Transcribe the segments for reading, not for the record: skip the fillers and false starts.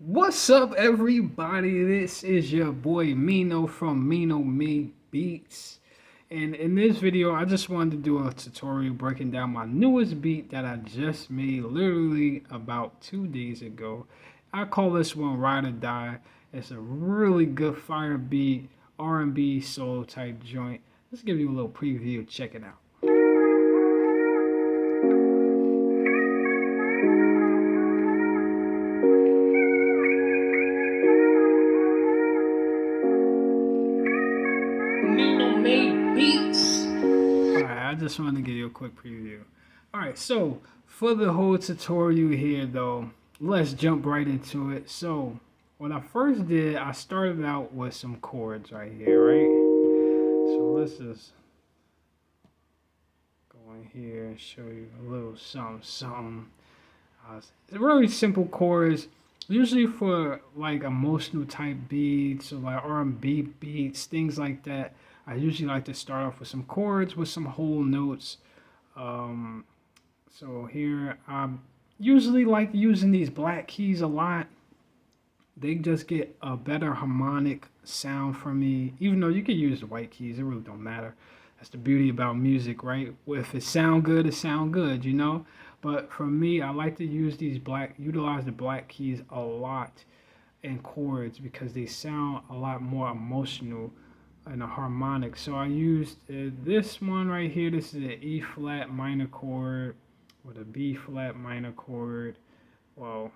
What's up, everybody? This is your boy Mino from Mino Me Beats. And in this video, I just wanted to do a tutorial breaking down my newest beat that I just made literally about 2 days ago. I call this one Ride or Die. It's a really good fire beat, R&B soul type joint. Let's give you a little preview. Check it out. Mino made beats. Alright, I just wanted to give you a quick preview. Alright, so for the whole tutorial here though, let's jump right into it. So what I first did, I started out with some chords right here, right? So let's just go in here and show you a little something. It's really simple chords, usually for like emotional type beats or like R&B beats, things like that. I usually like to start off with some chords with some whole notes. So here I usually like using these black keys a lot. They just get a better harmonic sound for me. Even though you can use the white keys, it really don't matter. That's the beauty about music, right? If it sound good, it sound good, you know. But for me, I like to utilize the black keys a lot in chords because they sound a lot more emotional and a harmonic. So I used this one right here. This is an E flat minor chord with a B flat minor chord. Well,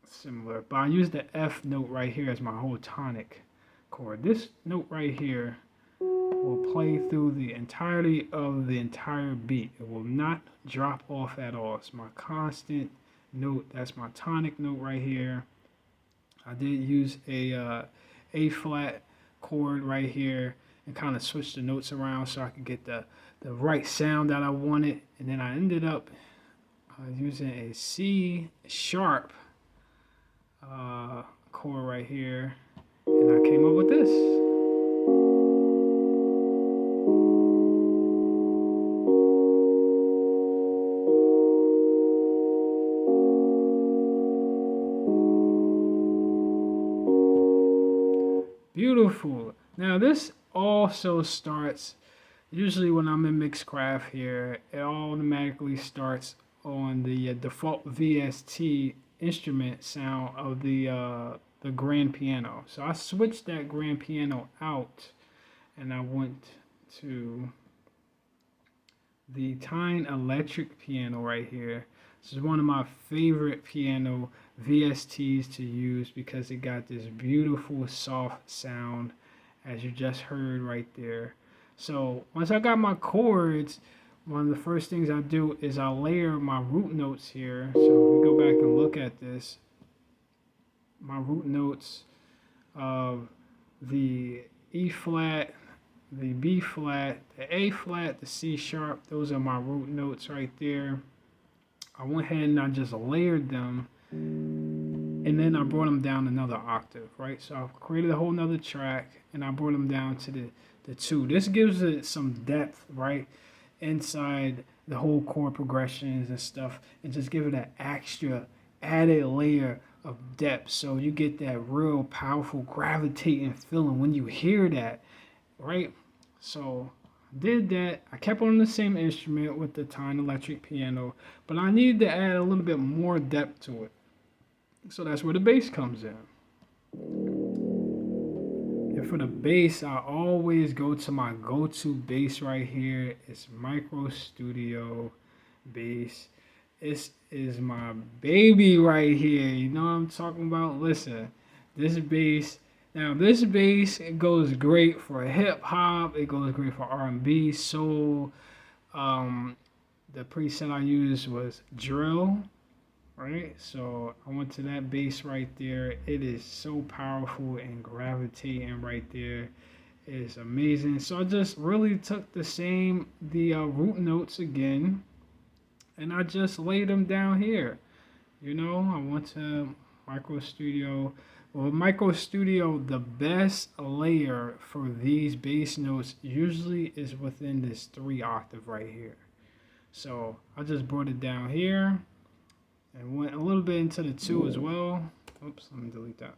similar, but I use the F note right here as my whole tonic chord. This note right here will play through the entirety of the entire beat. It will not drop off at all. It's my constant note. That's my tonic note right here. I did use A flat chord right here and kind of switch the notes around so I could get the right sound that I wanted. And then I ended up using a C sharp chord right here, and I came up with this. Beautiful. Now this also starts, usually when I'm in Mixcraft here, it automatically starts on the default VST instrument sound of the grand piano. So I switched that grand piano out and I went to the Tyne electric piano right here. This is one of my favorite piano VSTs to use because it got this beautiful soft sound as you just heard right there. So once I got my chords, one of the first things I do is I layer my root notes here. So if we go back and look at this, my root notes of the E flat, the B flat, the A flat, the C sharp, those are my root notes right there. I went ahead and I just layered them and then I brought them down another octave, right? So I've created a whole nother track and I brought them down to the 2. This gives it some depth, right? Inside the whole chord progressions and stuff, and just give it an extra added layer of depth, so you get that real powerful gravitating feeling when you hear that, right? So did that. I kept on the same instrument with the Tyne electric piano, but I needed to add a little bit more depth to it, so that's where the bass comes in. And for the bass, I always go to my go-to bass right here. It's Micro Studio bass. This is my baby right here. You know what I'm talking about? Listen, this bass. Now this bass, it goes great for hip hop. It goes great for R&B, soul. The preset I used was drill. Right, so I went to that bass right there. It is so powerful and gravitating right there. It is amazing. So I just really took the root notes again, and I just laid them down here. You know, I went to Micro Studio. Well, Micro Studio, the best layer for these bass notes usually is within this 3 octave right here. So I just brought it down here and went a little bit into the 2 as well. Oops, let me delete that.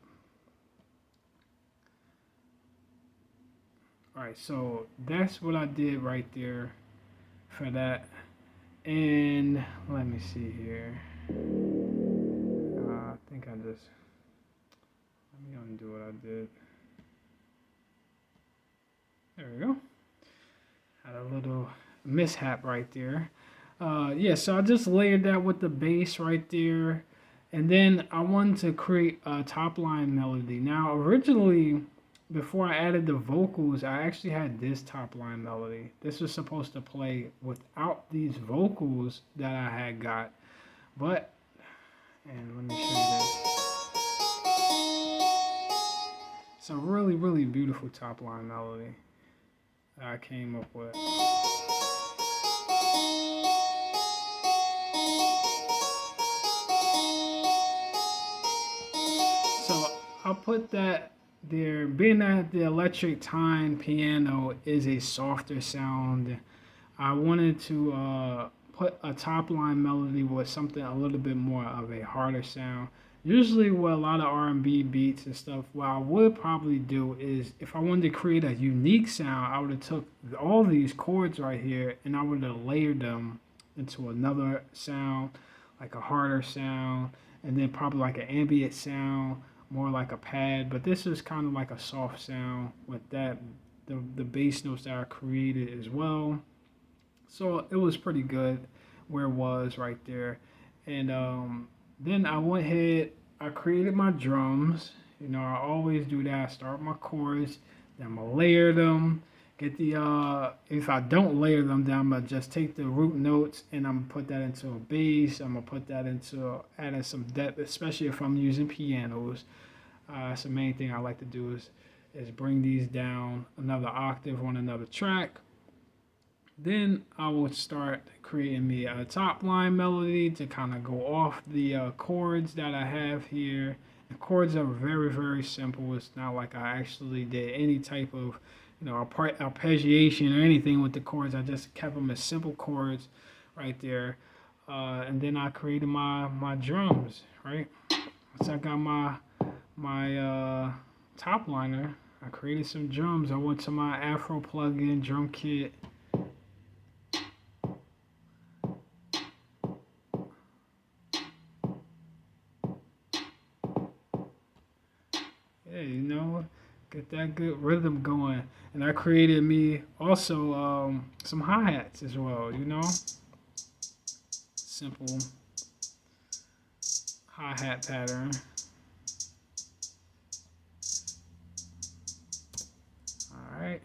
All right, so that's what I did right there for that. And let me see here. I think I just, let me undo what I did. There we go. Had a little mishap right there. Yeah, so I just layered that with the bass right there. And then I wanted to create a top line melody. Now, originally, before I added the vocals, I actually had this top line melody. This was supposed to play without these vocals that I had got. But, and let me show you this. It's a really, really beautiful top line melody that I came up with. So I'll put that there. Being that the electric time piano is a softer sound, I wanted to put a top line melody with something a little bit more of a harder sound. Usually with a lot of R&B beats and stuff, what I would probably do is if I wanted to create a unique sound, I would have took all these chords right here and I would have layered them into another sound, like a harder sound, and then probably like an ambient sound, more like a pad. But this is kind of like a soft sound with that, the bass notes that I created as well. So it was pretty good where it was right there. And then I went ahead, I created my drums. You know, I always do that. I start my chords, then I'm gonna layer them. Get the if I don't layer them down, I'm gonna just take the root notes and I'm gonna put that into a bass. I'm gonna put that into adding some depth, especially if I'm using pianos. That's the main thing I like to do is bring these down another octave on another track. Then I will start creating me a top line melody to kind of go off the chords that I have here. The chords are very, very simple. It's not like I actually did any type of, arpeggiation or anything with the chords. I just kept them as simple chords right there. And then I created my drums, right? Once I got my top liner, I created some drums. I went to my Afro plugin drum kit. Get that good rhythm going. And I created me also some hi-hats as well, Simple hi-hat pattern. All right.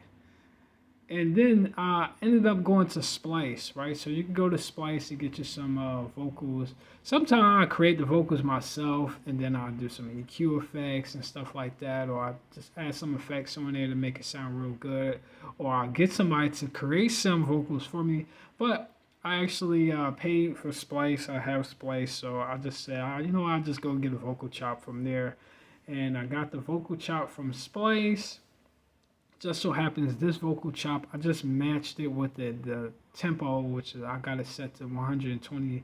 And then I ended up going to Splice, right? So you can go to Splice to get you some vocals. Sometimes I create the vocals myself, and then I'll do some EQ effects and stuff like that, or I just add some effects on there to make it sound real good, or I'll get somebody to create some vocals for me. But I actually paid for Splice. I have Splice, so I just said, I'll just go get a vocal chop from there. And I got the vocal chop from Splice. Just so happens this vocal chop, I just matched it with the tempo, which is I got it set to 120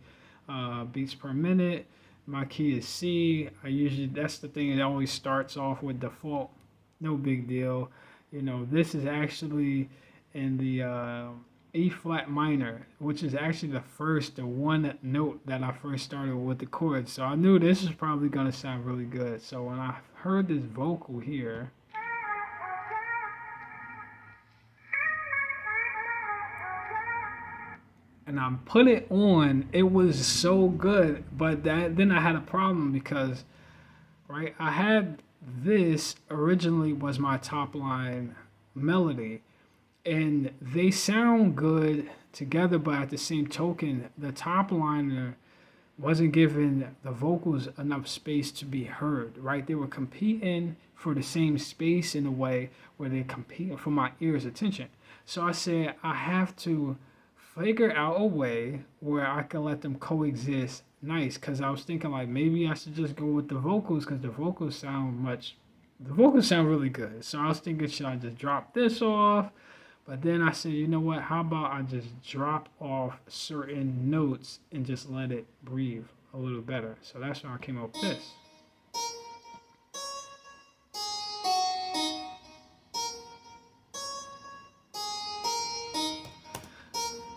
beats per minute. My key is C. That's the thing, it always starts off with default. No big deal. This is actually in the E flat minor, which is actually the one note that I first started with the chords. So I knew this was probably gonna sound really good. So when I heard this vocal here, and I put it on, it was so good. But then I had a problem because, right, I had this originally was my top line melody, and they sound good together, but at the same token, the top liner wasn't giving the vocals enough space to be heard, right? They were competing for the same space in a way where they're competing for my ear's attention. So I said, I have to figure out a way where I can let them coexist nice, because I was thinking like maybe I should just go with the vocals because the vocals sound really good. So I was thinking, should I just drop this off? But then I said, you know what, how about I just drop off certain notes and just let it breathe a little better. So that's why I came up with this.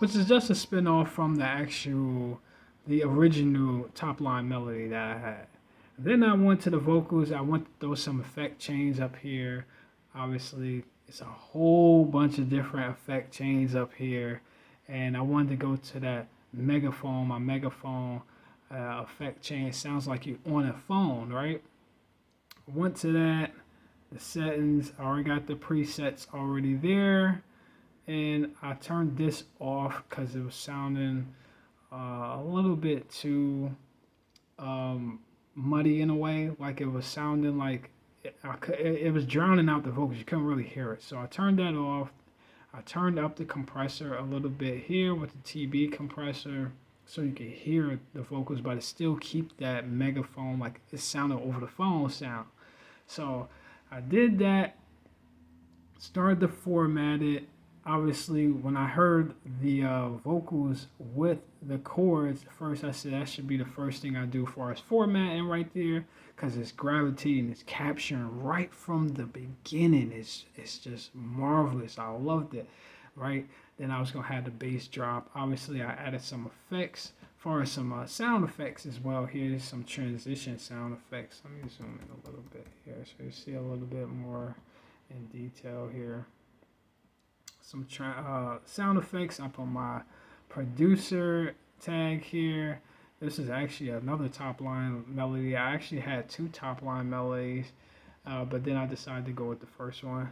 which is just a spin off from the original top line melody that I had. Then I went to the vocals. I went to throw some effect chains up here. Obviously, it's a whole bunch of different effect chains up here. And I wanted to go to that megaphone, my megaphone effect chain. It sounds like you're on a phone, right? I went to that. The settings, I already got the presets already there. And I turned this off because it was sounding a little bit too muddy in a way, like it was sounding like it was drowning out the vocals. You couldn't really hear it. So I turned that off. I turned up the compressor a little bit here with the TB compressor so you could hear the vocals, but it still keep that megaphone, like it sounded over the phone sound. So I did that, started to format it. Obviously, when I heard the vocals with the chords, first I said that should be the first thing I do for us formatting right there, because it's gravity and it's capturing right from the beginning. It's just marvelous. I loved it, right? Then I was gonna have the bass drop. Obviously, I added some effects, as far as some sound effects as well. Here's some transition sound effects. Let me zoom in a little bit here so you see a little bit more in detail here. Some sound effects. I put my producer tag here. This is actually another top line melody. I actually had two top line melodies, but then I decided to go with the first one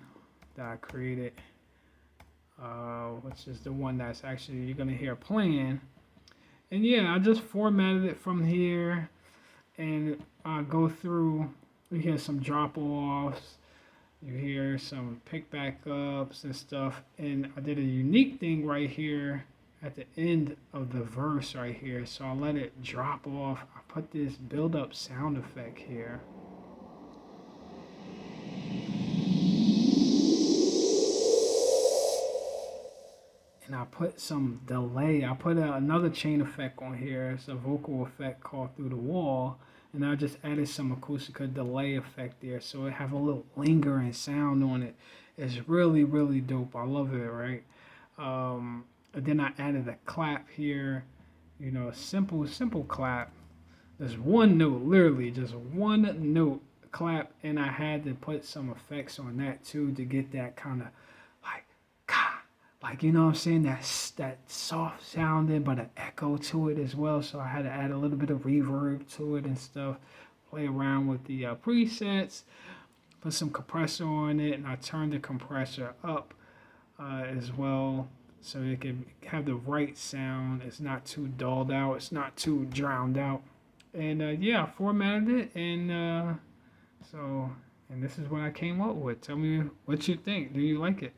that I created, which is the one that's actually you're gonna hear playing. And yeah, I just formatted it from here, and I go through. You hear some drop offs. You hear some pick back ups and stuff. And I did a unique thing right here at the end of the verse right here. So I let it drop off. I put this build up sound effect here. And I put some delay. I put another chain effect on here. It's a vocal effect called Through the Wall. And I just added some acoustica delay effect there, so it have a little lingering sound on it. It's really, really dope. I love it, right? And then I added a clap here, a simple clap. There's one note, literally just one note clap, and I had to put some effects on that too to get that kind of like you know what I'm saying, that soft sounding but an echo to it as well. So I had to add a little bit of reverb to it and stuff, play around with the presets, put some compressor on it, and I turned the compressor up as well so it can have the right sound. It's not too dulled out, it's not too drowned out. And yeah, I formatted it, and this is what I came up with. Tell me what you think. Do you like it?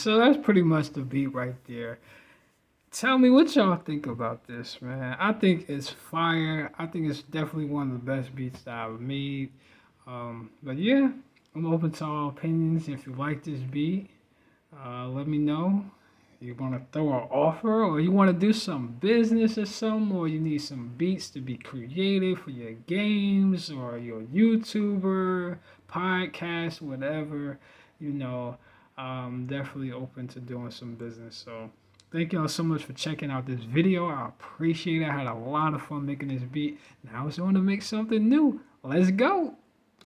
So that's pretty much the beat right there. Tell me what y'all think about this, man. I think it's fire. I think it's definitely one of the best beats that I've made. But yeah, I'm open to all opinions. If you like this beat, let me know. You want to throw an offer, or you want to do some business or something, or you need some beats to be creative for your games or your YouTuber, podcast, whatever, you know, definitely open to doing some business. So thank y'all so much for checking out this video. I appreciate it. I had a lot of fun making this beat. Now I just want to make something new. Let's go.